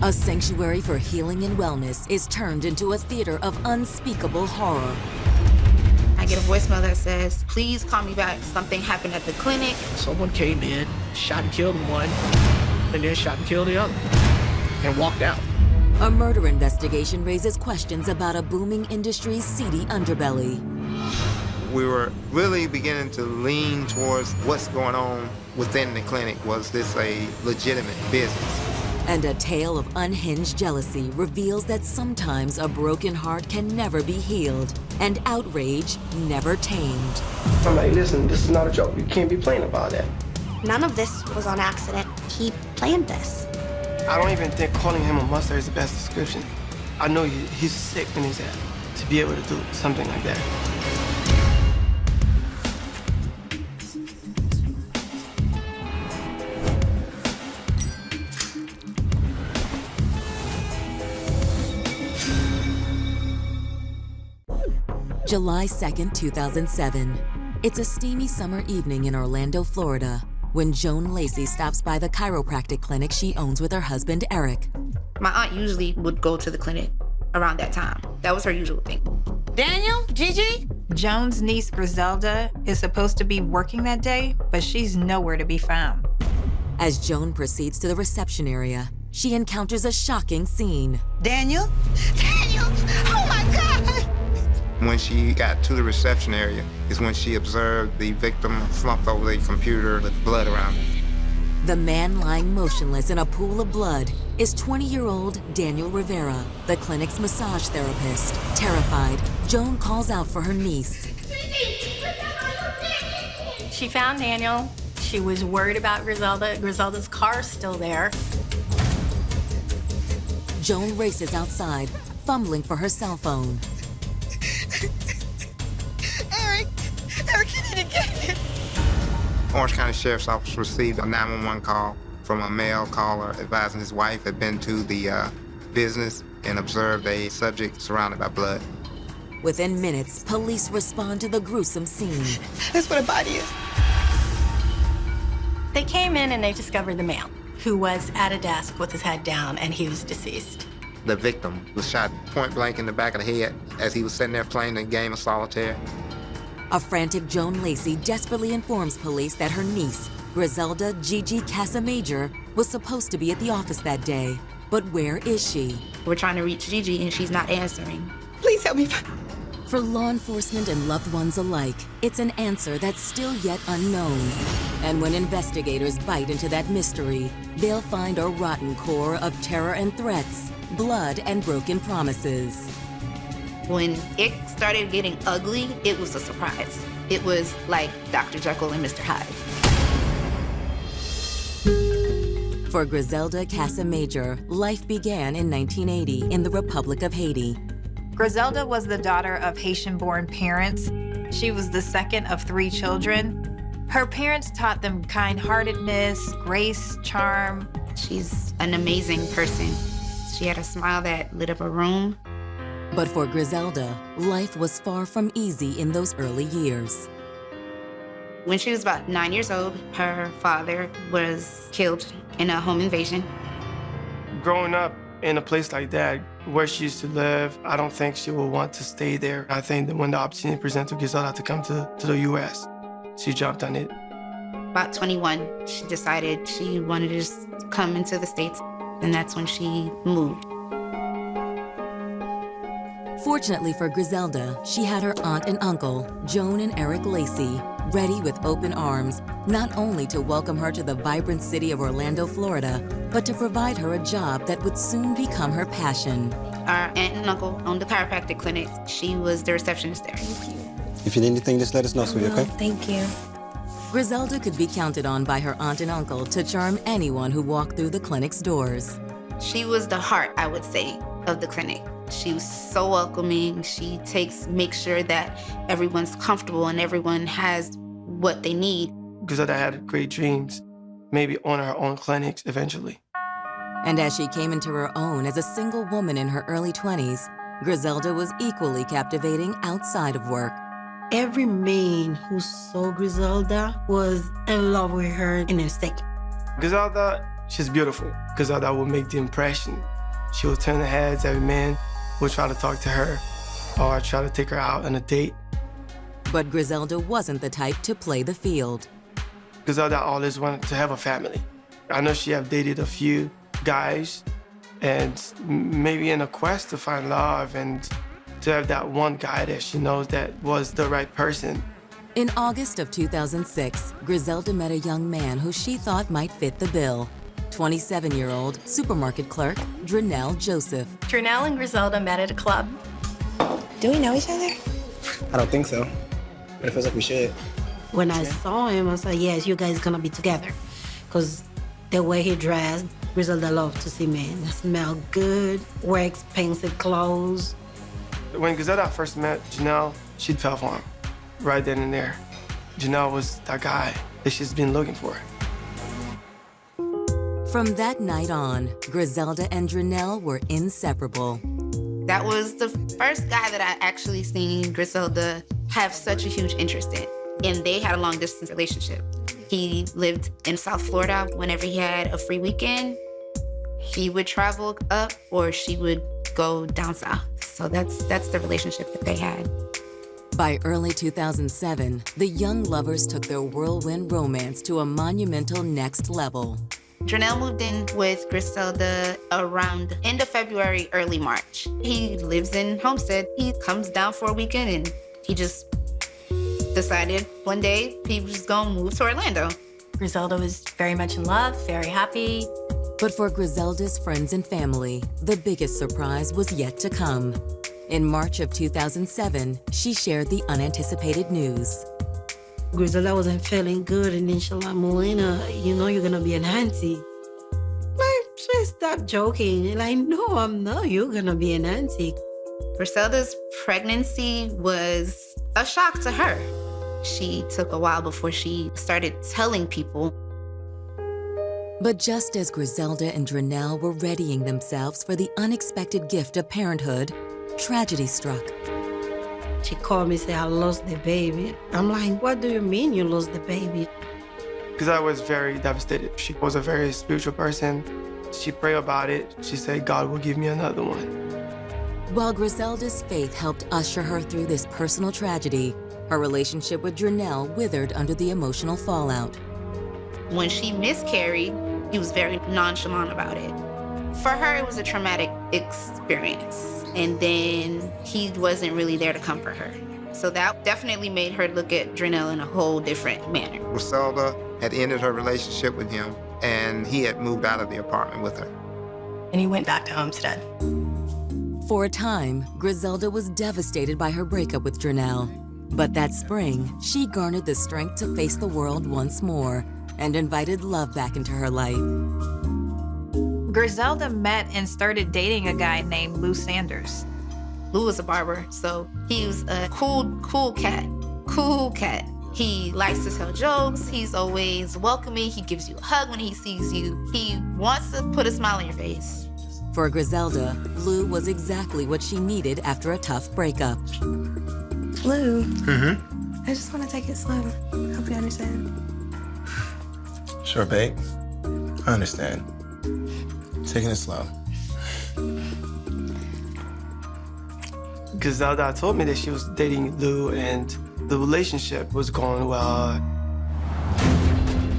A sanctuary for healing and wellness is turned into a theater of unspeakable horror. I get a voicemail that says, please call me back. Something happened at the clinic. Someone came in, shot and killed one, and then shot and killed the other, and walked out. A murder investigation raises questions about a booming industry's seedy underbelly. We were really beginning to lean towards what's going on within the clinic. Was this a legitimate business? And a tale of unhinged jealousy reveals that sometimes a broken heart can never be healed and outrage never tamed. I'm like, listen, this is not a joke. You can't be playing about that. None of this was on accident. He planned this. I don't even think calling him a monster is the best description. I know he's sick in his head to be able to do something like that. July 2nd, 2007. It's a steamy summer evening in Orlando, Florida, when Joan Lacey stops by the chiropractic clinic she owns with her husband, Eric. My aunt usually would go to the clinic around that time. That was her usual thing. Daniel? Gigi? Joan's niece, Griselda, is supposed to be working that day, but she's nowhere to be found. As Joan proceeds to the reception area, she encounters a shocking scene. Daniel? Daniel! Oh my God! When she got to the reception area is when she observed the victim slumped over the computer with blood around him. The man lying motionless in a pool of blood is 20-year-old Daniel Rivera, the clinic's massage therapist. Terrified, Joan calls out for her niece. She found Daniel. She was worried about Griselda. Griselda's car's still there. Joan races outside, fumbling for her cell phone. Eric, you need to get here. Orange County Sheriff's Office received a 911 call from a male caller advising his wife had been to the business and observed a subject surrounded by blood. Within minutes, police respond to the gruesome scene. That's what a body is. They came in and they discovered the male, who was at a desk with his head down, and he was deceased. The victim was shot point blank in the back of the head as he was sitting there playing a game of solitaire. A frantic Joan Lacey desperately informs police that her niece, Griselda Gigi Casamajor, was supposed to be at the office that day. But where is she? We're trying to reach Gigi and she's not answering. Please help me. For law enforcement and loved ones alike, it's an answer that's still yet unknown. And when investigators bite into that mystery, they'll find a rotten core of terror and threats, blood and broken promises. When it started getting ugly, it was a surprise. It was like Dr. Jekyll and Mr. Hyde. For Griselda Casamajor, life began in 1980 in the Republic of Haiti. Griselda was the daughter of Haitian-born parents. She was the second of 3 children. Her parents taught them kind-heartedness, grace, charm. She's an amazing person. She had a smile that lit up a room. But for Griselda, life was far from easy in those early years. When she was about 9 years old, her father was killed in a home invasion. Growing up in a place like that, where she used to live, I don't think she will want to stay there. I think that when the opportunity presented Griselda to come to the U.S., she jumped on it. About 21, she decided she wanted to just come into the States, and that's when she moved. Fortunately for Griselda, she had her aunt and uncle, Joan and Eric Lacey, ready with open arms, not only to welcome her to the vibrant city of Orlando, Florida, but to provide her a job that would soon become her passion. Our aunt and uncle owned the chiropractic clinic. She was the receptionist there. If you need anything, just let us know, sweetie, okay? Thank you. Griselda could be counted on by her aunt and uncle to charm anyone who walked through the clinic's doors. She was the heart, I would say, of the clinic. She was so welcoming. She makes sure that everyone's comfortable and everyone has what they need. Griselda had great dreams, maybe own her own clinics eventually. And as she came into her own as a single woman in her early 20s, Griselda was equally captivating outside of work. Every man who saw Griselda was in love with her in a second. Griselda She's beautiful. Griselda will make the impression. She will turn the heads. Every man will try to talk to her or try to take her out on a date. But Griselda wasn't the type to play the field. Griselda always wanted to have a family. I know she have dated a few guys, and maybe in a quest to find love and to have that one guy that she knows that was the right person. In August of 2006, Griselda met a young man who she thought might fit the bill. 27-year-old supermarket clerk, Drenell Joseph. Drenell and Griselda met at a club. Do we know each other? I don't think so, but it feels like we should. When I saw him, I was like, yes, you guys gonna be together. Because the way he dressed, Griselda loved to see men. Smell good, wear expensive clothes. When Griselda first met Drenell, she fell for him right then and there. Drenell was that guy that she's been looking for. From that night on, Griselda and Drenell were inseparable. That was the first guy that I actually seen Griselda have such a huge interest in. And they had a long distance relationship. He lived in South Florida. Whenever he had a free weekend, he would travel up or she would go down south. So that's the relationship that they had. By early 2007, the young lovers took their whirlwind romance to a monumental next level. Drenell moved in with Griselda around end of February, early March. He lives in Homestead. He comes down for a weekend and he just decided one day he was gonna move to Orlando. Griselda was very much in love, very happy. But for Griselda's friends and family, the biggest surprise was yet to come. In March of 2007, she shared the unanticipated news. Griselda wasn't feeling good, and then she's like, Molina, you know you're gonna be an auntie. Like, she stopped joking. Like, no, I'm not. You're gonna be an auntie. Griselda's pregnancy was a shock to her. She took a while before she started telling people. But just as Griselda and Drenell were readying themselves for the unexpected gift of parenthood, tragedy struck. She called me and said, I lost the baby. I'm like, what do you mean you lost the baby? Because I was very devastated. She was a very spiritual person. She prayed about it. She said, God will give me another one. While Griselda's faith helped usher her through this personal tragedy, her relationship with Drenell withered under the emotional fallout. When she miscarried, he was very nonchalant about it. For her, it was a traumatic experience. And then he wasn't really there to comfort her. So that definitely made her look at Drenell in a whole different manner. Griselda had ended her relationship with him, and he had moved out of the apartment with her. And he went back to Homestead. For a time, Griselda was devastated by her breakup with Drenell. But that spring, she garnered the strength to face the world once more and invited love back into her life. Griselda met and started dating a guy named Lou Sanders. Lou was a barber, so he was a cool cat. Cool cat. He likes to tell jokes. He's always welcoming. He gives you a hug when he sees you. He wants to put a smile on your face. For Griselda, Lou was exactly what she needed after a tough breakup. Lou. I just want to take it slow. Hope you understand. Sure, babe. I understand. Taking it slow. Griselda told me that she was dating Lou and the relationship was going well.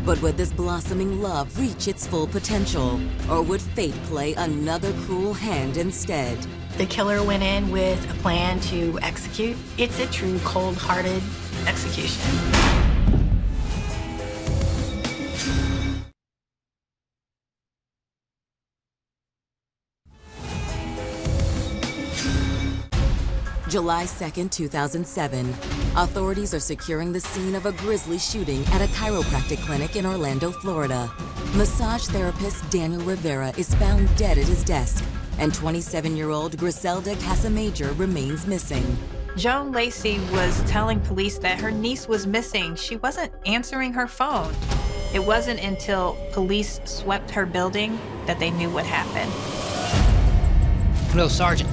But would this blossoming love reach its full potential? Or would fate play another cruel hand instead? The killer went in with a plan to execute. It's a true cold-hearted execution. July 2nd, 2007. Authorities are securing the scene of a grisly shooting at a chiropractic clinic in Orlando, Florida. Massage therapist Daniel Rivera is found dead at his desk, and 27-year-old Griselda Casamajor remains missing. Joan Lacey was telling police that her niece was missing. She wasn't answering her phone. It wasn't until police swept her building that they knew what happened. Hello, Sergeant.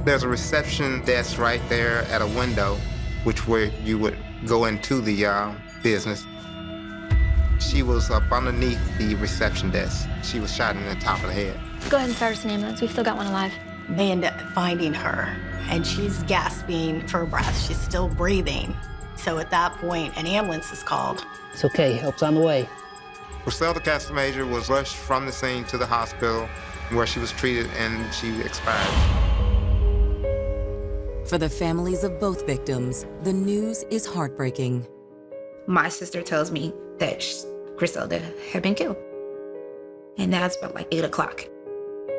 There's a reception desk right there at a window, which where you would go into the business. She was up underneath the reception desk. She was shot in the top of the head. Go ahead and start us an ambulance. We've still got one alive. They end up finding her, and she's gasping for breath. She's still breathing. So at that point, an ambulance is called. It's okay. Help's on the way. Griselda Castlemajor was rushed from the scene to the hospital where she was treated and she expired. For the families of both victims, the news is heartbreaking. My sister tells me that Griselda had been killed. And that's about like 8 o'clock.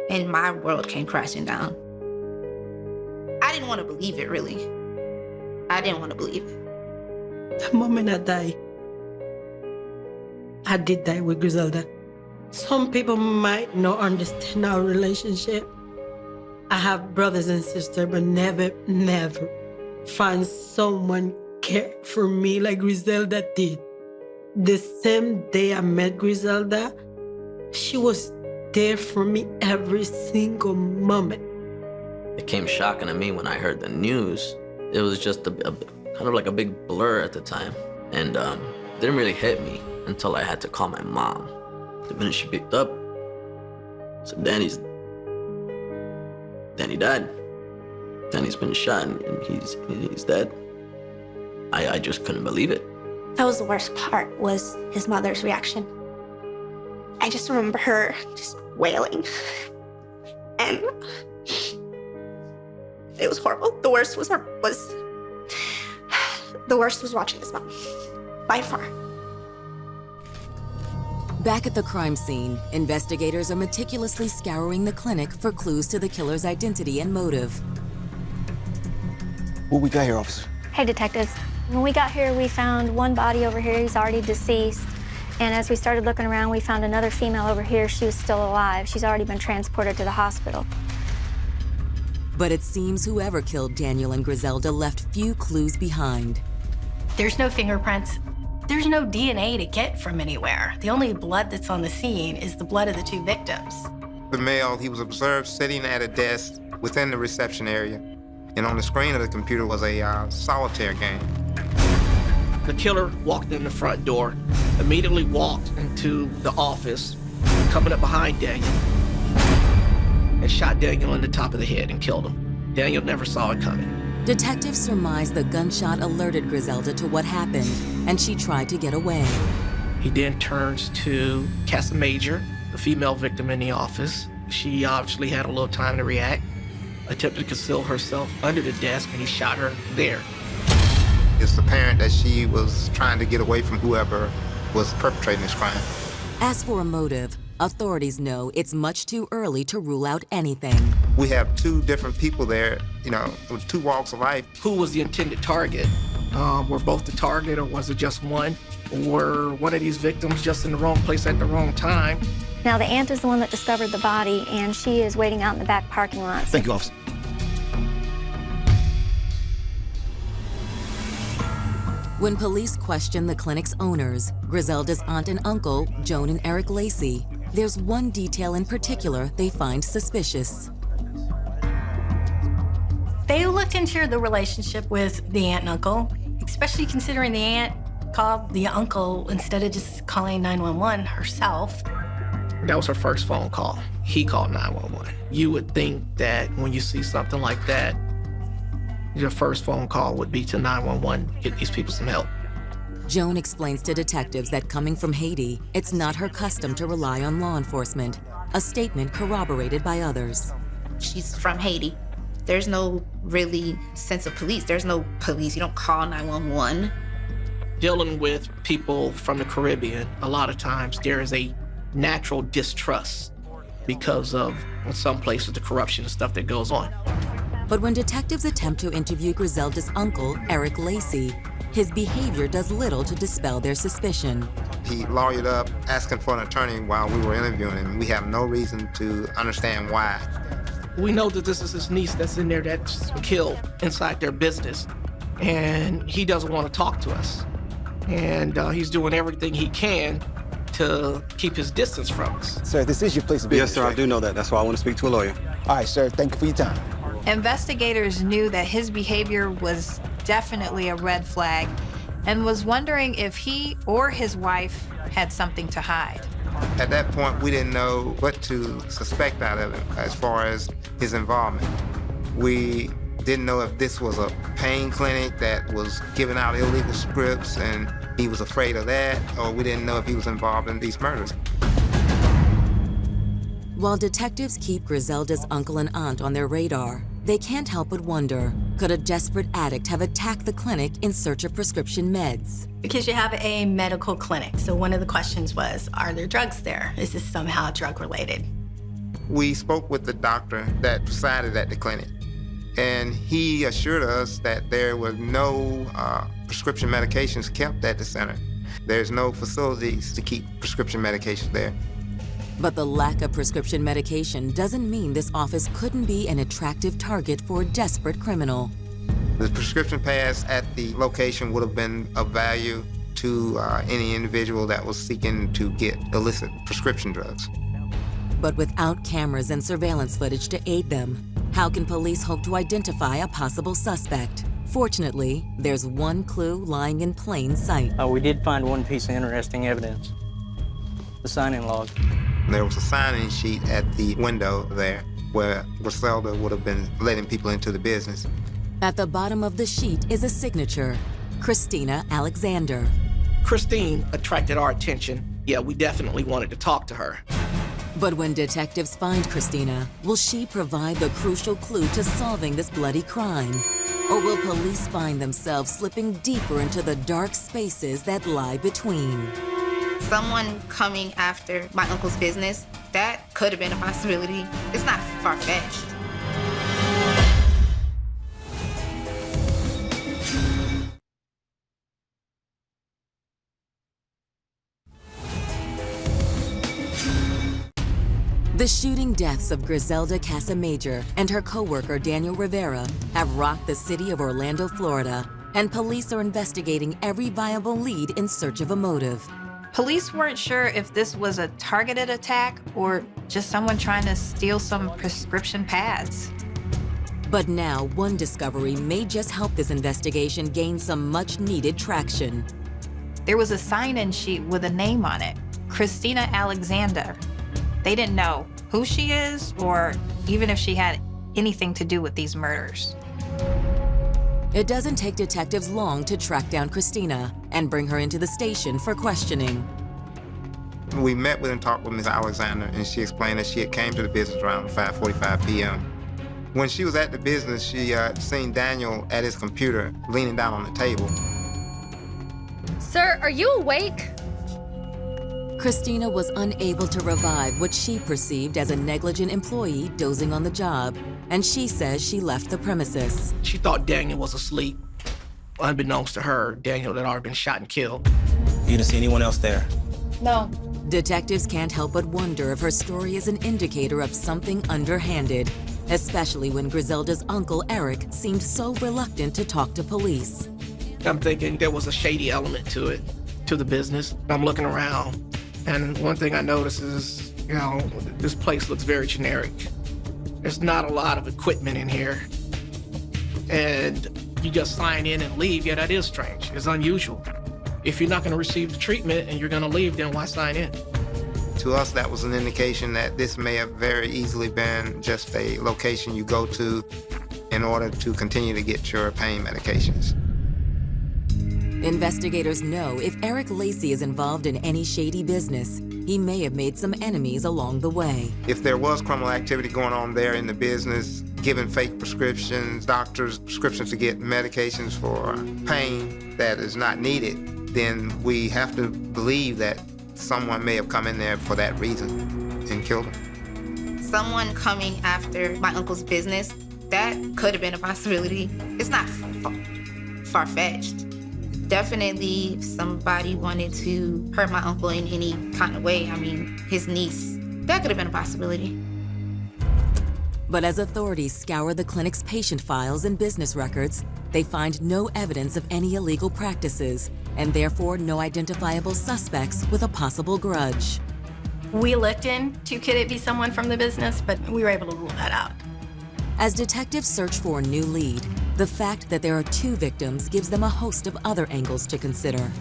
And my world came crashing down. I didn't want to believe it, really. I didn't want to believe it. The moment I die, I did die with Griselda. Some people might not understand our relationship. I have brothers and sisters, but never find someone care for me like Griselda did. The same day I met Griselda, she was there for me every single moment. It came shocking to me when I heard the news. It was just kind of like a big blur at the time. And didn't really hit me until I had to call my mom. The minute she picked up, I said, Danny died. Danny's been shot and he's dead. I just couldn't believe it. That was the worst part, was his mother's reaction. I just remember her just wailing. And it was horrible. The worst was watching his mom, by far. Back at the crime scene, investigators are meticulously scouring the clinic for clues to the killer's identity and motive. What we got here, officer? Hey, detectives. When we got here, we found one body over here. He's already deceased. And as we started looking around, we found another female over here. She was still alive. She's already been transported to the hospital. But it seems whoever killed Daniel and Griselda left few clues behind. There's no fingerprints. There's no DNA to get from anywhere. The only blood that's on the scene is the blood of the two victims. The male, he was observed sitting at a desk within the reception area. And on the screen of the computer was a solitaire game. The killer walked in the front door, immediately walked into the office, coming up behind Daniel, and shot Daniel in the top of the head and killed him. Daniel never saw it coming. Detectives surmise the gunshot alerted Griselda to what happened, and she tried to get away. He then turns to Castlemajor, the female victim in the office. She obviously had a little time to react, attempted to conceal herself under the desk, and he shot her there. It's apparent that she was trying to get away from whoever was perpetrating this crime. As for a motive, authorities know it's much too early to rule out anything. We have two different people there, with two walks of life. Who was the intended target? Were both the target, or was it just one? Were one of these victims just in the wrong place at the wrong time? Now, the aunt is the one that discovered the body, and she is waiting out in the back parking lot. Thank you, officer. When police question the clinic's owners, Griselda's aunt and uncle, Joan and Eric Lacey, there's one detail in particular they find suspicious. They looked into the relationship with the aunt and uncle, especially considering the aunt called the uncle instead of just calling 911 herself. That was her first phone call. He called 911. You would think that when you see something like that, your first phone call would be to 911, get these people some help. Joan explains to detectives that coming from Haiti, it's not her custom to rely on law enforcement, a statement corroborated by others. She's from Haiti. There's no really sense of police. There's no police. You don't call 911. Dealing with people from the Caribbean, a lot of times there is a natural distrust because of, in some places, the corruption and stuff that goes on. But when detectives attempt to interview Griselda's uncle, Eric Lacey, his behavior does little to dispel their suspicion. He lawyered up, asking for an attorney while we were interviewing him. We have no reason to understand why. We know that this is his niece that's in there that's killed inside their business, and he doesn't want to talk to us. And he's doing everything he can to keep his distance from us. Sir, this is your place of business. Yes, sir, right? I do know that. That's why I want to speak to a lawyer. All right, sir, thank you for your time. Investigators knew that his behavior was definitely a red flag. and was wondering if he or his wife had something to hide. At that point, we didn't know what to suspect out of him as far as his involvement. We didn't know if this was a pain clinic that was giving out illegal scripts and he was afraid of that, or we didn't know if he was involved in these murders. While detectives keep Griselda's uncle and aunt on their radar, they can't help but wonder, could a desperate addict have attacked the clinic in search of prescription meds? Because you have a medical clinic, so one of the questions was, are there drugs there? Is this somehow drug-related? We spoke with the doctor that presided at the clinic, and he assured us that there were no prescription medications kept at the center. There's no facilities to keep prescription medications there. But the lack of prescription medication doesn't mean this office couldn't be an attractive target for a desperate criminal. The prescription pads at the location would have been of value to any individual that was seeking to get illicit prescription drugs. But without cameras and surveillance footage to aid them, how can police hope to identify a possible suspect? Fortunately, there's one clue lying in plain sight. We did find one piece of interesting evidence, the sign-in log. There was a sign-in sheet at the window there where Griselda would have been letting people into the business. At the bottom of the sheet is a signature, Christina Alexander. Christine attracted our attention. Yeah, we definitely wanted to talk to her. But when detectives find Christina, will she provide the crucial clue to solving this bloody crime? Or will police find themselves slipping deeper into the dark spaces that lie between? Someone coming after my uncle's business, that could have been a possibility. It's not far-fetched. The shooting deaths of Griselda Casamajor and her co-worker Daniel Rivera have rocked the city of Orlando, Florida, and police are investigating every viable lead in search of a motive. Police weren't sure if this was a targeted attack or just someone trying to steal some prescription pads. But now, one discovery may just help this investigation gain some much-needed traction. There was a sign-in sheet with a name on it, Christina Alexander. They didn't know who she is or even if she had anything to do with these murders. It doesn't take detectives long to track down Christina and bring her into the station for questioning. We met with and talked with Ms. Alexander, and she explained that she had came to the business around 5:45 p.m. When she was at the business, she seen Daniel at his computer leaning down on the table. Sir, are you awake? Christina was unable to revive what she perceived as a negligent employee dozing on the job, and she says she left the premises. She thought Daniel was asleep. Unbeknownst to her, Daniel had already been shot and killed. You didn't see anyone else there? No. Detectives can't help but wonder if her story is an indicator of something underhanded, especially when Griselda's uncle, Eric, seemed so reluctant to talk to police. I'm thinking there was a shady element to it, to the business. I'm looking around, and one thing I notice is, this place looks very generic. There's not a lot of equipment in here. And you just sign in and leave, yeah, that is strange. It's unusual. If you're not gonna receive the treatment and you're gonna leave, then why sign in? To us, that was an indication that this may have very easily been just a location you go to in order to continue to get your pain medications. Investigators know if Eric Lacy is involved in any shady business, he may have made some enemies along the way. If there was criminal activity going on there in the business, giving fake prescriptions, doctors' prescriptions to get medications for pain that is not needed, then we have to believe that someone may have come in there for that reason and killed him. Someone coming after my uncle's business, that could have been a possibility. It's not far-fetched. Definitely somebody wanted to hurt my uncle in any kind of way. I mean, his niece, that could have been a possibility. But as authorities scour the clinic's patient files and business records, they find no evidence of any illegal practices, and therefore no identifiable suspects with a possible grudge. We looked into could it be someone from the business, but we were able to rule that out. As detectives search for a new lead, the fact that there are 2 victims gives them a host of other angles to consider.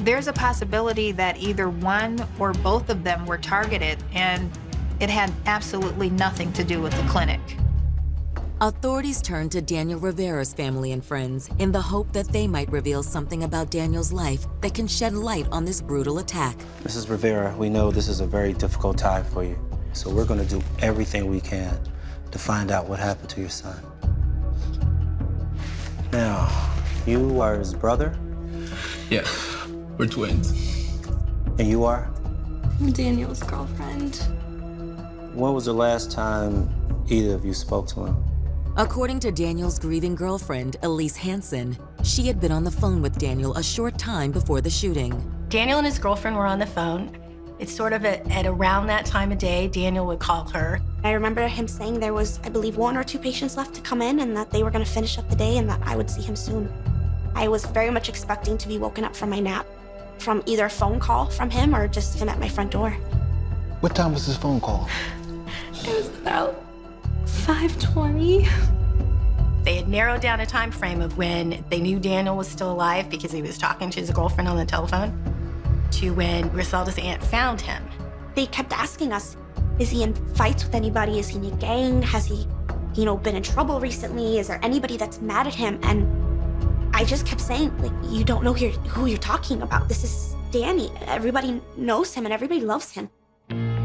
There's a possibility that either one or both of them were targeted, and it had absolutely nothing to do with the clinic. Authorities turn to Daniel Rivera's family and friends in the hope that they might reveal something about Daniel's life that can shed light on this brutal attack. Mrs. Rivera, we know this is a very difficult time for you, so we're going to do everything we can to find out what happened to your son. Now, you are his brother? Yeah, we're twins. And you are? I'm Daniel's girlfriend. When was the last time either of you spoke to him? According to Daniel's grieving girlfriend, Elise Hansen, she had been on the phone with Daniel a short time before the shooting. Daniel and his girlfriend were on the phone. It's sort of at around that time of day, Daniel would call her. I remember him saying there was, I believe, 1 or 2 patients left to come in and that they were going to finish up the day and that I would see him soon. I was very much expecting to be woken up from my nap from either a phone call from him or just him at my front door. What time was this phone call? It was about 5:20. They had narrowed down a time frame of when they knew Daniel was still alive because he was talking to his girlfriend on the telephone to when Griselda's aunt found him. They kept asking us, is he in fights with anybody? Is he in a gang? Has he, been in trouble recently? Is there anybody that's mad at him? And I just kept saying, like, you don't know who you're talking about. This is Danny. Everybody knows him and everybody loves him.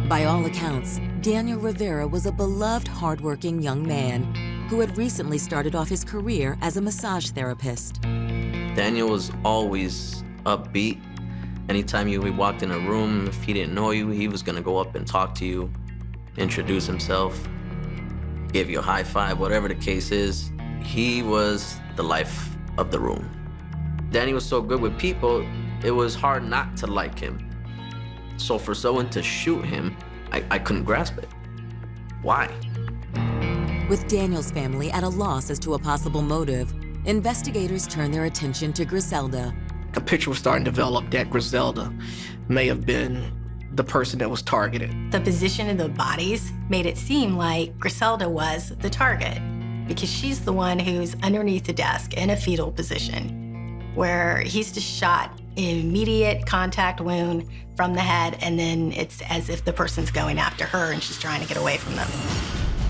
By all accounts, Daniel Rivera was a beloved, hardworking young man who had recently started off his career as a massage therapist. Daniel was always upbeat. Anytime we walked in a room, if he didn't know you, he was gonna go up and talk to you, introduce himself, give you a high five, whatever the case is. He was the life of the room. Danny was so good with people, it was hard not to like him. So for someone to shoot him, I couldn't grasp it. Why? With Daniel's family at a loss as to a possible motive, investigators turn their attention to Griselda. A picture was starting to develop that Griselda may have been the person that was targeted. The position of the bodies made it seem like Griselda was the target because she's the one who's underneath the desk in a fetal position where he's just shot an immediate contact wound from the head, and then it's as if the person's going after her and she's trying to get away from them.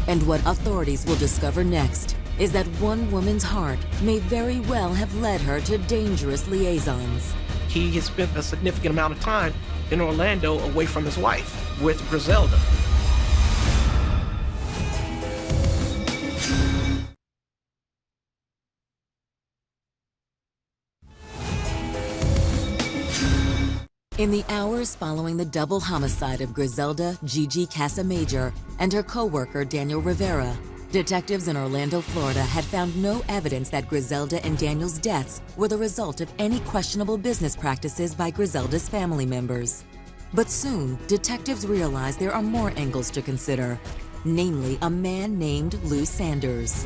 And what authorities will discover next is that one woman's heart may very well have led her to dangerous liaisons. He had spent a significant amount of time in Orlando away from his wife with Griselda. In the hours following the double homicide of Griselda Gigi Casamajor and her co-worker Daniel Rivera, detectives in Orlando, Florida had found no evidence that Griselda and Daniel's deaths were the result of any questionable business practices by Griselda's family members. But soon, detectives realized there are more angles to consider, namely a man named Lou Sanders.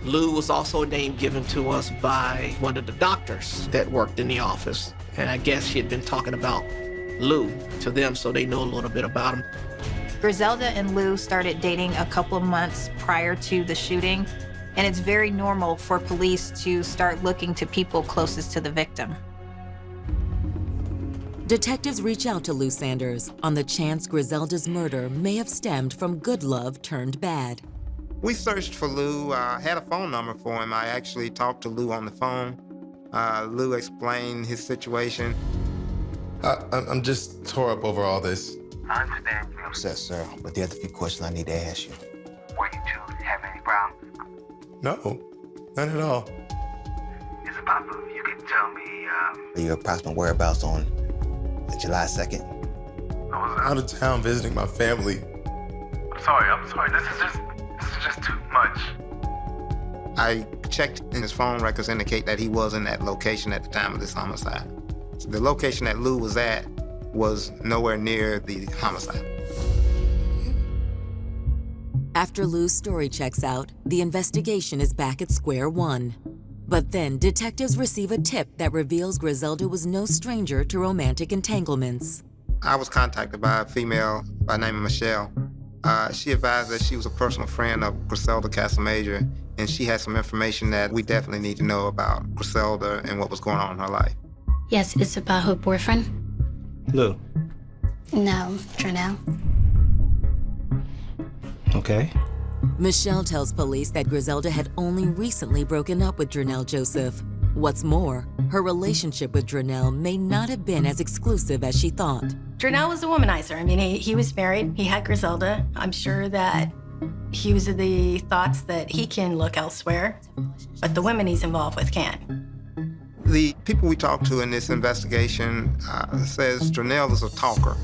Lou was also a name given to us by one of the doctors that worked in the office. And I guess she had been talking about Lou to them, so they know a little bit about him. Griselda and Lou started dating a couple of months prior to the shooting, and it's very normal for police to start looking to people closest to the victim. Detectives reach out to Lou Sanders on the chance Griselda's murder may have stemmed from good love turned bad. We searched for Lou, had a phone number for him. I actually talked to Lou on the phone. Lou explained his situation. I'm just tore up over all this. I understand you're upset, sir, but there's a few questions I need to ask you. Were you two having any problems? No, none at all. Is it possible you could tell me your approximate whereabouts on July 2nd? I was out of town visiting my family. I'm sorry. This is just too much. I checked in his phone records indicate that he was in that location at the time of this homicide. The location that Lou was at was nowhere near the homicide. After Lou's story checks out, the investigation is back at square one. But then detectives receive a tip that reveals Griselda was no stranger to romantic entanglements. I was contacted by a female by the name of Michelle. She advised that she was a personal friend of Griselda Casamajor, and she had some information that we definitely need to know about Griselda and what was going on in her life. Yes, it's about her boyfriend. Lou. No, Dronell. Okay. Michelle tells police that Griselda had only recently broken up with Dronell Joseph. What's more, her relationship with Dronell may not have been as exclusive as she thought. Dronell was a womanizer. I mean, he was married, he had Griselda. I'm sure that he was of the thoughts that he can look elsewhere, but the women he's involved with can't. The people we talked to in this investigation says Dronell is a talker.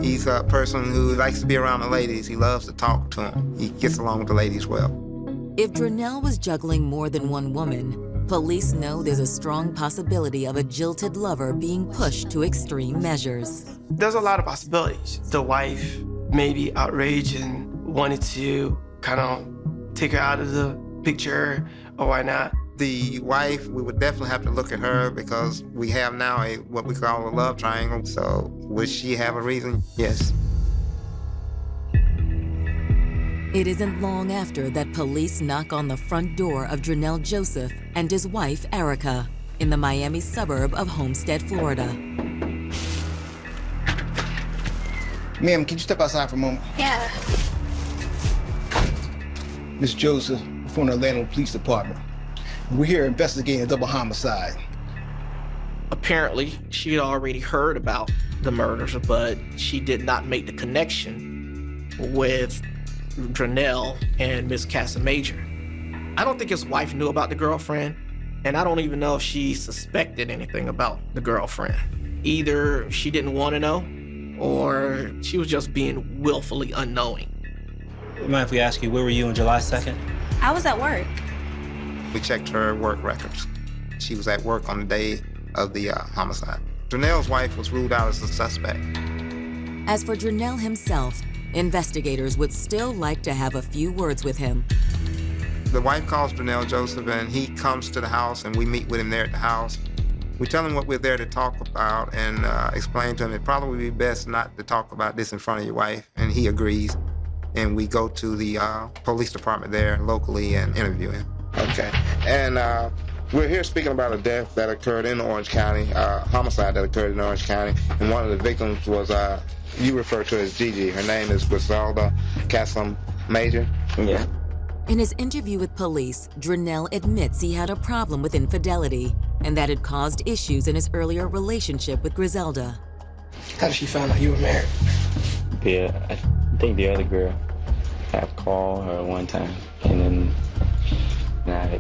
He's a person who likes to be around the ladies. He loves to talk to them. He gets along with the ladies well. If Dronell was juggling more than one woman, police know there's a strong possibility of a jilted lover being pushed to extreme measures. There's a lot of possibilities. The wife may be outraged and wanted to kind of take her out of the picture, or why not? The wife, we would definitely have to look at her because we have now what we call a love triangle. So would she have a reason? Yes. It isn't long after that police knock on the front door of Dronell Joseph and his wife, Erica, in the Miami suburb of Homestead, Florida. Ma'am, can you step outside for a moment? Yeah. Miss Joseph, from the Orlando Police Department. We're here investigating a double homicide. Apparently, she had already heard about the murders, but she did not make the connection with Dronell and Miss Casamajor. I don't think his wife knew about the girlfriend, and I don't even know if she suspected anything about the girlfriend. Either she didn't want to know, or she was just being willfully unknowing. Mind if we ask you, where were you on July 2nd? I was at work. We checked her work records. She was at work on the day of the homicide. Dronell's wife was ruled out as a suspect. As for Dronell himself, investigators would still like to have a few words with him. The wife calls Dronell Joseph, and he comes to the house, and we meet with him there at the house. We tell him what we're there to talk about and explain to him it'd probably be best not to talk about this in front of your wife, and he agrees. And we go to the police department there locally and interview him. Okay, and we're here speaking about a death that occurred in Orange County, homicide that occurred in Orange County, and one of the victims was, you refer to as Gigi. Her name is Griselda Casamajor. Yeah. In his interview with police, Dronell admits he had a problem with infidelity and that it caused issues in his earlier relationship with Griselda. How did she find out you were married? Yeah, I think the other girl had called her one time, and then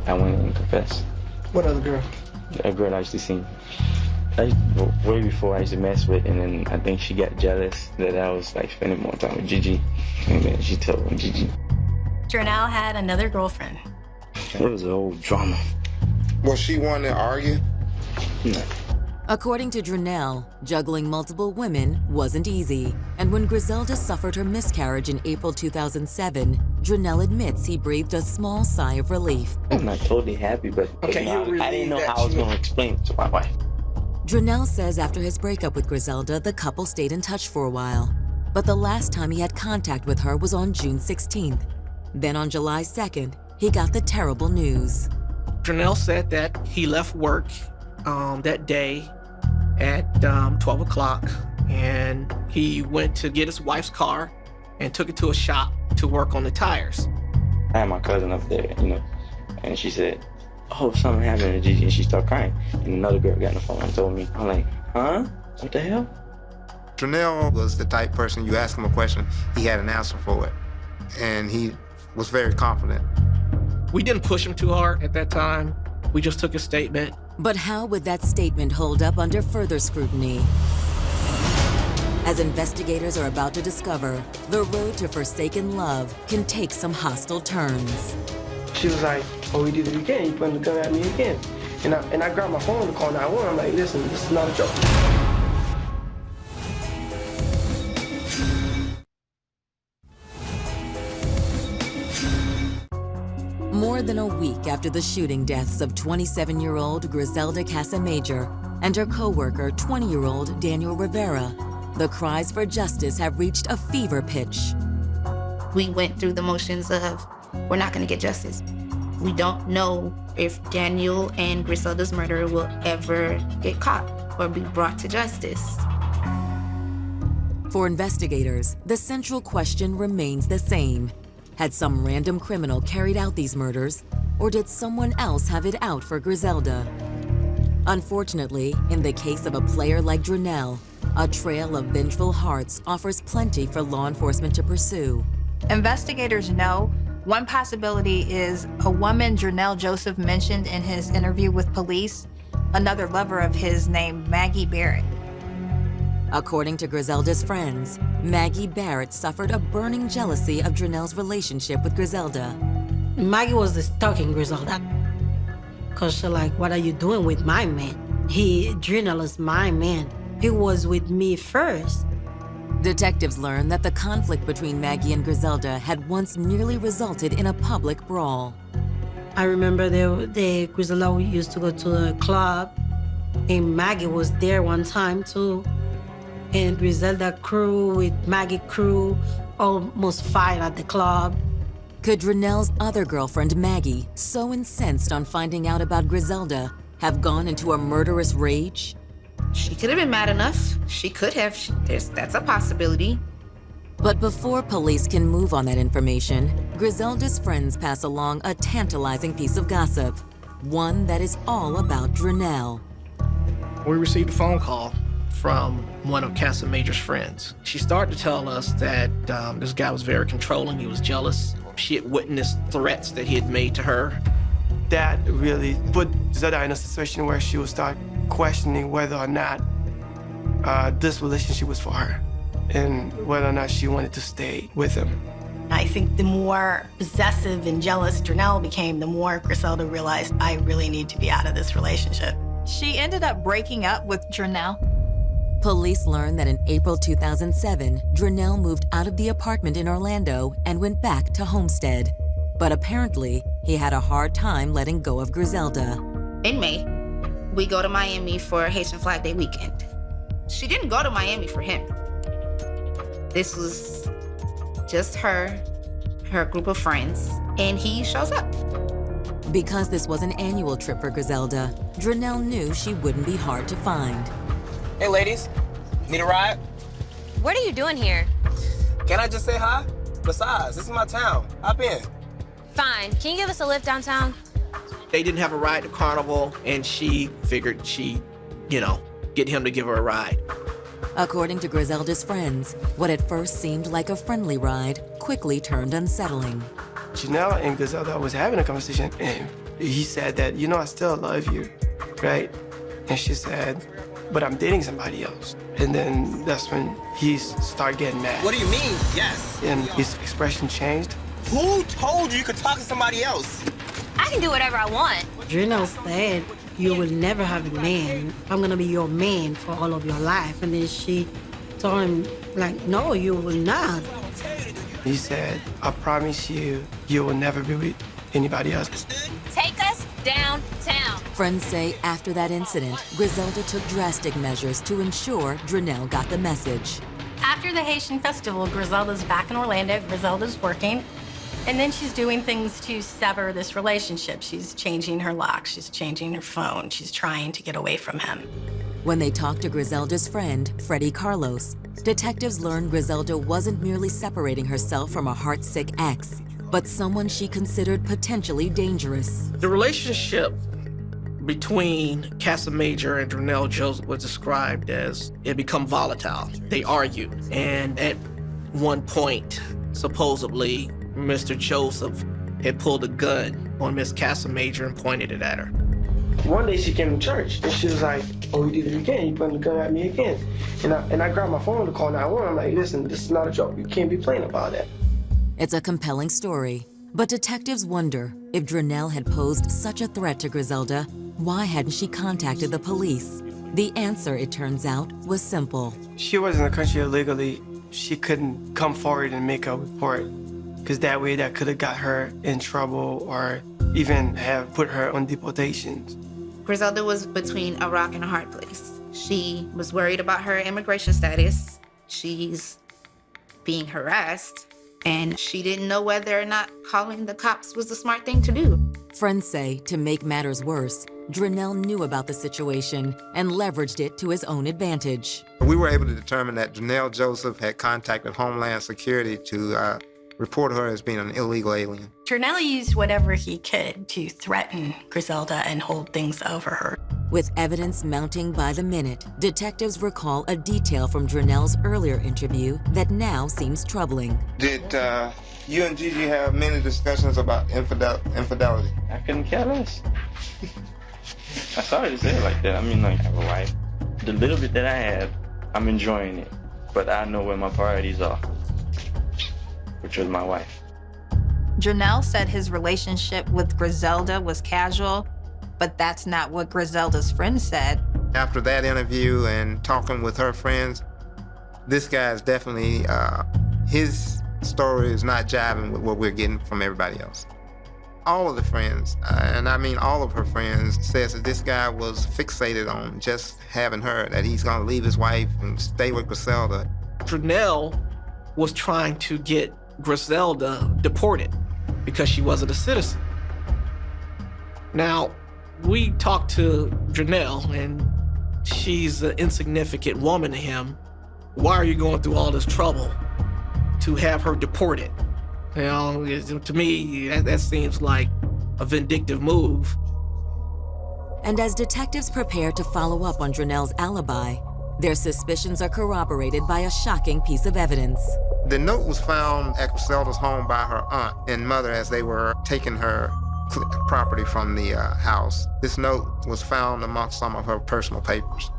I went and confessed. What other girl? A girl I used to see. Way before I used to mess with, and then I think she got jealous that I was like spending more time with Gigi, and then she told me Gigi. Dronell had another girlfriend. It was a whole drama. Was she one to argue? No. According to Dronell, juggling multiple women wasn't easy. And when Griselda suffered her miscarriage in April 2007, Dronell admits he breathed a small sigh of relief. I'm not totally happy, but okay, I didn't know how I was going to explain it to my wife. Dronell says after his breakup with Griselda, the couple stayed in touch for a while. But the last time he had contact with her was on June 16th. Then on July 2nd, he got the terrible news. Dronell said that he left work that day at 12 o'clock, and he went to get his wife's car and took it to a shop to work on the tires. I had my cousin up there, and she said, oh, something happened to Gigi, and she started crying. And another girl got on the phone and told me. I'm like, huh? What the hell? Dronell was the type person, you ask him a question, he had an answer for it. And he was very confident. We didn't push him too hard at that time. We just took his statement. But how would that statement hold up under further scrutiny? As investigators are about to discover, the road to forsaken love can take some hostile turns. She was like, oh, he did it again. He pointed the gun at me again. And I grabbed my phone to call 911. I'm like, listen, this is not a joke. More than a week after the shooting deaths of 27-year-old Griselda Casamajor and her co-worker, 20-year-old Daniel Rivera, the cries for justice have reached a fever pitch. We went through the motions of, we're not gonna get justice. We don't know if Daniel and Griselda's murderer will ever get caught or be brought to justice. For investigators, the central question remains the same. Had some random criminal carried out these murders, or did someone else have it out for Griselda? Unfortunately, in the case of a player like Drenell, a trail of vengeful hearts offers plenty for law enforcement to pursue. Investigators know one possibility is a woman Drenell Joseph mentioned in his interview with police, another lover of his named Maggie Barrett. According to Griselda's friends, Maggie Barrett suffered a burning jealousy of Drenell's relationship with Griselda. Maggie was stalking Griselda. Cause she's like, what are you doing with my man? Drenell is my man. He was with me first. Detectives learned that the conflict between Maggie and Griselda had once nearly resulted in a public brawl. I remember Griselda used to go to a club, and Maggie was there one time too. And Griselda crew with Maggie crew almost fight at the club. Could Drenell's other girlfriend, Maggie, so incensed on finding out about Griselda, have gone into a murderous rage? She could have been mad enough. She could have. That's a possibility. But before police can move on that information, Griselda's friends pass along a tantalizing piece of gossip, one that is all about Drenell. We received a phone call from one of Casa Major's friends. She started to tell us that this guy was very controlling, he was jealous. She had witnessed threats that he had made to her. That really put Zeda in a situation where she would start questioning whether or not this relationship was for her and whether or not she wanted to stay with him. I think the more possessive and jealous Drenell became, the more Griselda realized, I really need to be out of this relationship. She ended up breaking up with Drenell. Police learned that in April 2007, Drenell moved out of the apartment in Orlando and went back to Homestead. But apparently, he had a hard time letting go of Griselda. In May, we go to Miami for Haitian Flag Day weekend. She didn't go to Miami for him. This was just her group of friends, and he shows up. Because this was an annual trip for Griselda, Drenell knew she wouldn't be hard to find. Hey, ladies, need a ride? What are you doing here? Can I just say hi? Besides, this is my town. Hop in. Fine. Can you give us a lift downtown? They didn't have a ride to Carnival, and she figured she'd, get him to give her a ride. According to Griselda's friends, what at first seemed like a friendly ride quickly turned unsettling. Drenell and Griselda was having a conversation, and he said that, I still love you, right? And she said, but I'm dating somebody else. And then that's when he started getting mad. What do you mean, yes? And his expression changed. Who told you could talk to somebody else? I can do whatever I want. Drenell said, you will never have a man. I'm gonna be your man for all of your life. And then she told him, no, you will not. He said, I promise you, you will never be with anybody else. Take us downtown. Friends say after that incident, Griselda took drastic measures to ensure Drenell got the message. After the Haitian festival, Griselda's back in Orlando, Griselda's working, and then she's doing things to sever this relationship. She's changing her lock, she's changing her phone, she's trying to get away from him. When they talked to Griselda's friend, Freddie Carlos, detectives learned Griselda wasn't merely separating herself from a heartsick ex, but someone she considered potentially dangerous. The relationship between Casa Major and Drenell Joseph was described as it become volatile. They argued, and at one point, supposedly, Mr. Joseph had pulled a gun on Miss Casa Major and pointed it at her. One day she came to church, and she was like, oh, you did it again. You pointed the gun at me again. And I grabbed my phone to call 911. I'm like, listen, this is not a joke. You can't be playing about that. It's a compelling story, but detectives wonder if Drenell had posed such a threat to Griselda, why hadn't she contacted the police? The answer, it turns out, was simple. She was in the country illegally. She couldn't come forward and make a report, because that way that could have got her in trouble or even have put her on deportations. Griselda was between a rock and a hard place. She was worried about her immigration status. She's being harassed, And she didn't know whether or not calling the cops was the smart thing to do. Friends say, to make matters worse, Drenell knew about the situation and leveraged it to his own advantage. We were able to determine that Drenell Joseph had contacted Homeland Security to report her as being an illegal alien. Drenell used whatever he could to threaten Griselda and hold things over her. With evidence mounting by the minute, detectives recall a detail from Drenell's earlier interview that now seems troubling. Did you and Gigi have many discussions about infidelity? I couldn't care less. I sorry to say it like that. I mean, like, I have a wife. The little bit that I have, I'm enjoying it. But I know where my priorities are, which was my wife. Drenell said his relationship with Griselda was casual, but that's not what Griselda's friends said. After that interview and talking with her friends, this guy is definitely, his story is not jiving with what we're getting from everybody else. All of the friends, and I mean all of her friends, says that this guy was fixated on just having her, that he's gonna leave his wife and stay with Griselda. Drenell was trying to get Griselda deported because she wasn't a citizen. Now, we talked to Drenell, and she's an insignificant woman to him. Why are you going through all this trouble to have her deported? You know, to me, that seems like a vindictive move. And as detectives prepare to follow up on Drenell's alibi, their suspicions are corroborated by a shocking piece of evidence. The note was found at Griselda's home by her aunt and mother as they were taking her property from the house. This note was found amongst some of her personal papers.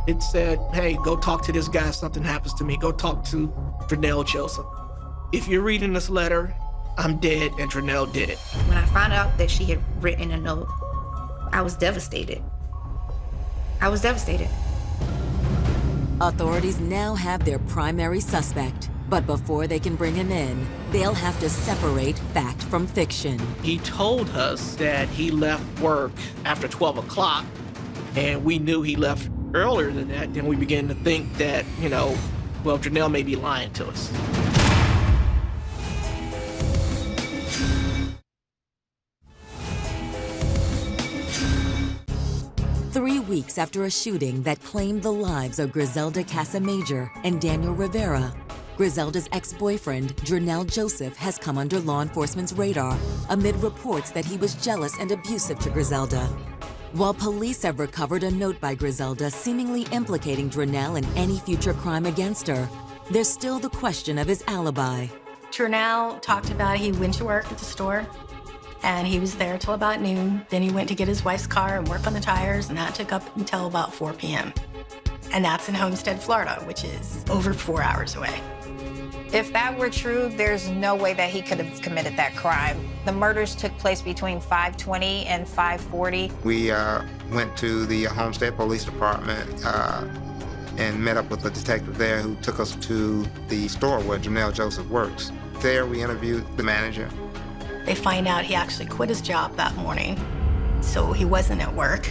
It said, hey, go talk to this guy if something happens to me. Go talk to Drenell Joseph. If you're reading this letter, I'm dead and Drenell did it. When I found out that she had written a note, I was devastated. I was devastated. Authorities now have their primary suspect, but before they can bring him in, they'll have to separate fact from fiction. He told us that he left work after 12 o'clock, and we knew he left earlier than that. Then we began to think that, well, Drenell may be lying to us. Three weeks after a shooting that claimed the lives of Griselda Casamajor and Daniel Rivera, Griselda's ex-boyfriend, Drenell Joseph, has come under law enforcement's radar amid reports that he was jealous and abusive to Griselda. While police have recovered a note by Griselda seemingly implicating Drenell in any future crime against her, there's still the question of his alibi. Drenell talked about he went to work at the store, and he was there till about noon. Then he went to get his wife's car and work on the tires, and that took up until about 4 p.m. And that's in Homestead, Florida, which is over 4 hours away. If that were true, there's no way that he could have committed that crime. The murders took place between 5:20 and 5:40. We went to the Homestead Police Department and met up with a detective there who took us to the store where Drenell Joseph works. There we interviewed the manager. They find out he actually quit his job that morning, so he wasn't at work.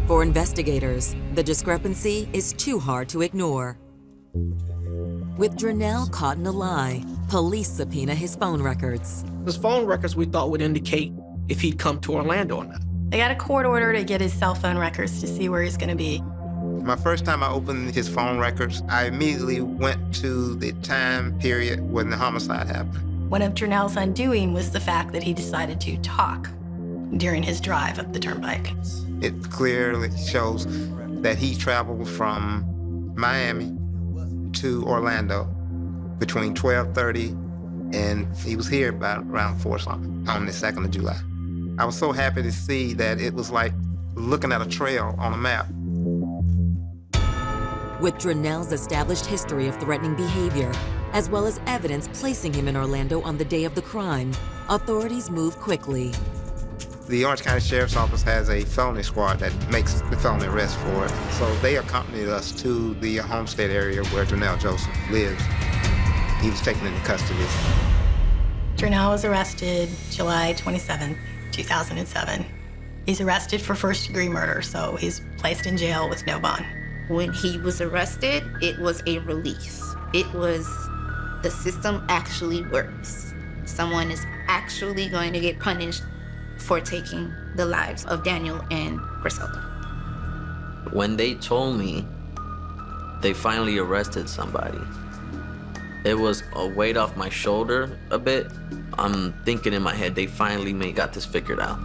For investigators, the discrepancy is too hard to ignore. With Drenell caught in a lie, police subpoena his phone records. His phone records we thought would indicate if he'd come to Orlando or not. They got a court order to get his cell phone records to see where he's gonna be. My first time I opened his phone records, I immediately went to the time period when the homicide happened. One of Drenell's undoing was the fact that he decided to talk during his drive up the turnpike. It clearly shows that he traveled from Miami to Orlando between 12:30 and he was here about around 4 something on the 2nd of July. I was so happy to see that it was like looking at a trail on a map. With Drenell's established history of threatening behavior, as well as evidence placing him in Orlando on the day of the crime, authorities move quickly. The Orange County Sheriff's Office has a felony squad that makes the felony arrest for it. So they accompanied us to the Homestead area where Drenell Joseph lives. He was taken into custody. Drenell was arrested July 27, 2007. He's arrested for first-degree murder, so he's placed in jail with no bond. When he was arrested, it was a relief. It was the system actually works. Someone is actually going to get punished for taking the lives of Daniel and Griselda. When they told me they finally arrested somebody, it was a weight off my shoulder a bit. I'm thinking in my head, they finally got this figured out.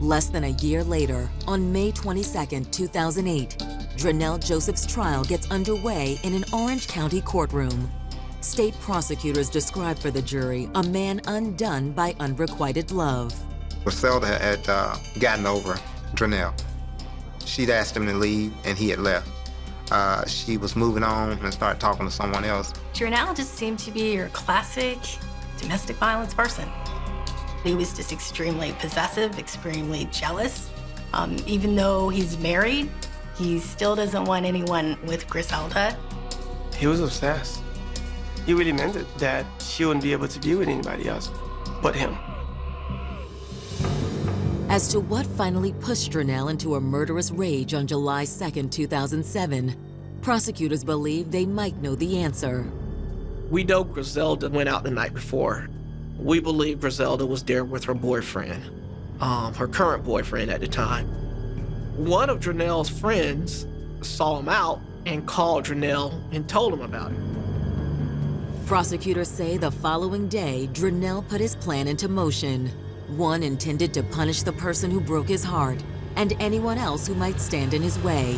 Less than a year later, on May 22, 2008, Drenell Joseph's trial gets underway in an Orange County courtroom. State prosecutors describe for the jury a man undone by unrequited love. Griselda had gotten over Drenell. She'd asked him to leave, and he had left. She was moving on and started talking to someone else. Drenell just seemed to be your classic domestic violence person. He was just extremely possessive, extremely jealous. Even though he's married, he still doesn't want anyone with Griselda. He was obsessed. He really meant it, that she wouldn't be able to be with anybody else but him. As to what finally pushed Drenell into a murderous rage on July 2, 2007, prosecutors believe they might know the answer. We know Griselda went out the night before. We believe Griselda was there with her boyfriend, her current boyfriend at the time. One of Drenell's friends saw him out and called Drenell and told him about it. Prosecutors say the following day, Drenell put his plan into motion. One intended to punish the person who broke his heart and anyone else who might stand in his way.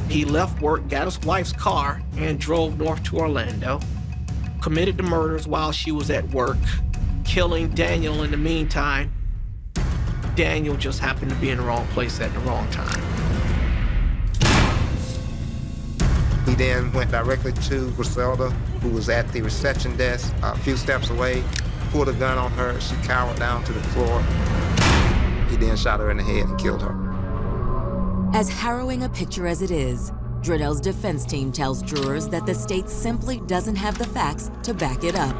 He left work, got his wife's car, and drove north to Orlando, committed the murders while she was at work, killing Daniel in the meantime. Daniel just happened to be in the wrong place at the wrong time. He then went directly to Griselda, who was at the reception desk a few steps away, pulled a gun on her. She cowered down to the floor. He then shot her in the head and killed her. As harrowing a picture as it is, Drenell's defense team tells jurors that the state simply doesn't have the facts to back it up.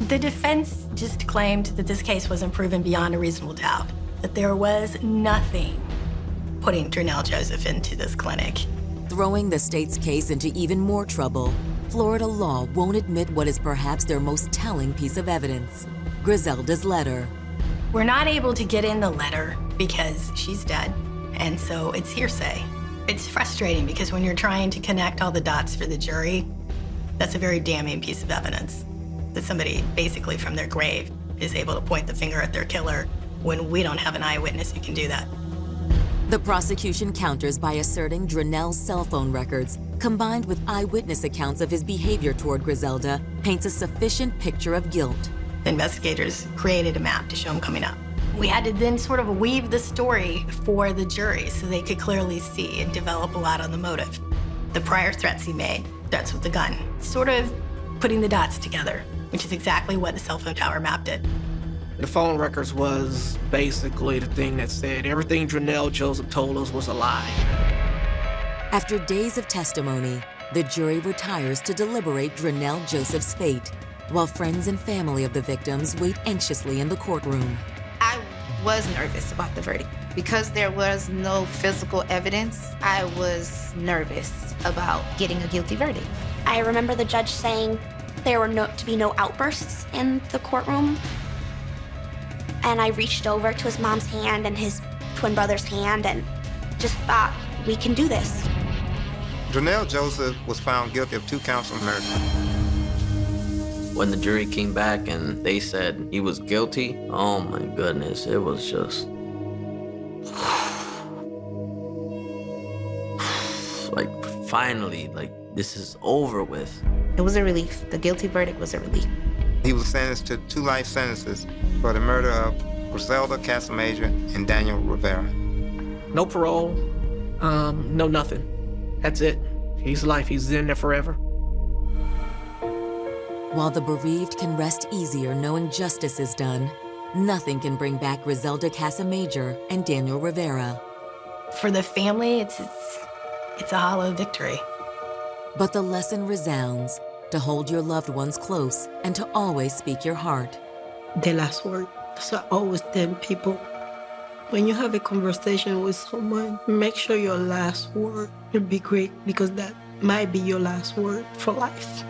The defense just claimed that this case wasn't proven beyond a reasonable doubt, that there was nothing putting Drenell Joseph into this clinic. Throwing the state's case into even more trouble, Florida law won't admit what is perhaps their most telling piece of evidence, Griselda's letter. We're not able to get in the letter because she's dead, and so it's hearsay. It's frustrating because when you're trying to connect all the dots for the jury, that's a very damning piece of evidence. That somebody basically from their grave is able to point the finger at their killer when we don't have an eyewitness who can do that. The prosecution counters by asserting Drenell's cell phone records, combined with eyewitness accounts of his behavior toward Griselda, paints a sufficient picture of guilt. The investigators created a map to show him coming up. We had to then sort of weave the story for the jury so they could clearly see and develop a lot on the motive. The prior threats he made, threats with the gun, sort of putting the dots together, which is exactly what the cell phone tower map did. The phone records was basically the thing that said everything Drenell Joseph told us was a lie. After days of testimony, the jury retires to deliberate Drenell Joseph's fate, while friends and family of the victims wait anxiously in the courtroom. I was nervous about the verdict. Because there was no physical evidence, I was nervous about getting a guilty verdict. I remember the judge saying there were to be no outbursts in the courtroom. And I reached over to his mom's hand and his twin brother's hand and just thought, we can do this. Drenell Joseph was found guilty of 2 counts of murder. When the jury came back and they said he was guilty, oh my goodness, it was just... like, finally, like, this is over with. It was a relief. The guilty verdict was a relief. He was sentenced to 2 life sentences for the murder of Griselda Casamayor and Daniel Rivera. No parole, no nothing. That's it. He's life. He's in there forever. While the bereaved can rest easier knowing justice is done, nothing can bring back Griselda Casamayor and Daniel Rivera. For the family, it's a hollow victory. But the lesson resounds, to hold your loved ones close and to always speak your heart. The last word. So I always tell people, When you have a conversation with someone, make sure your last word will be great because that might be your last word for life.